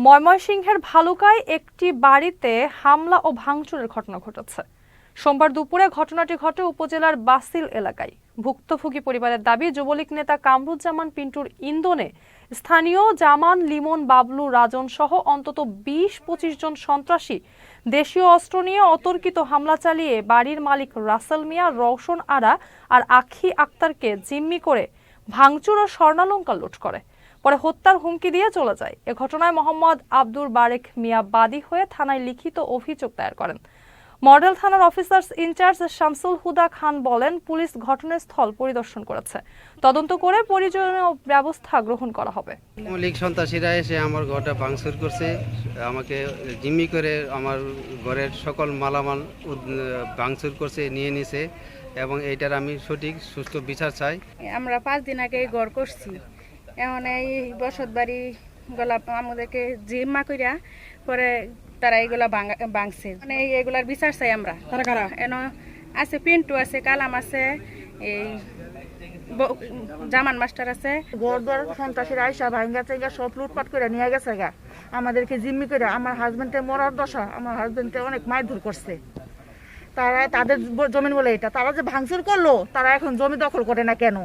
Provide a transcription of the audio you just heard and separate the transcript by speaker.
Speaker 1: ময়মনসিংহের ভালুকায় একটি বাড়িতে হামলা ও ভাঙচুরের ঘটনা ঘটেছে। সোমবার দুপুরে ঘটনাটি ঘটে উপজেলার বাসিল এলাকায়। ভুক্তভোগী পরিবারের দাবি, যুবলীগ নেতা কামরুজ্জামান পিন্টুর ইন্ধনে স্থানীয় জামান, লিমন, বাবলু, রাজন সহ অন্তত ২০-২৫ জন সন্ত্রাসী দেশীয় অস্ত্র নিয়ে অতর্কিত হামলা চালিয়ে বাড়ির মালিক রাসেল মিয়া, রওশন আরা আর আখি আক্তারকে জিম্মি করে ভাঙচুর ও স্বর্ণালংকার লুট করে। পরে হত্যার হুমকি দিয়ে চলে যায়। এ ঘটনায় মোহাম্মদ আব্দুর বারেক মিয়া বাদী হয়ে থানায় লিখিত অভিযোগ দায়ের করেন। মডেল থানার অফিসার্স ইনচার্জ শামসুল হুদা খান বলেন, পুলিশ ঘটনাস্থল পরিদর্শন করেছে, তদন্ত করে প্রয়োজনীয় ব্যবস্থা গ্রহণ করা হবে।
Speaker 2: লীগ সন্ত্রাসীরা এসে আমার ঘরটা ভাঙচুর করছে, আমাকে জিম্মি করে আমার ঘরের সকল মালামাল ভাঙচুর করছে, নিয়ে নিছে, এবং এইটার আমি সঠিক সুষ্ঠু বিচার চাই।
Speaker 3: আমরা 5 দিন আগে ঘর করছি, এখন এই বসত বাড়ি গুলা আমাদেরকে জিম্মা কইরা পরে তারা এগুলা ভাঙছে, মানে এগুলার বিচার চাই আমরা। এন আছে পিন্টু আছে, কালাম আছে, এই জামান মাস্টার আছে।
Speaker 4: ঘর দর সন্ত্রাসীরা আইসা ভাঙ্গা চাইগা সব লুটপাট করে নিয়ে গেছে গা, আমাদেরকে জিম্মি করে। আমার হাজবেন্ডে মরার দশা, আমার হাজবেন্ডে অনেক মারধর করছে। তারা তাদের জমি বলে এটা, তারা যে ভাঙচুর করলো, তারা এখন জমি দখল করে না কেন?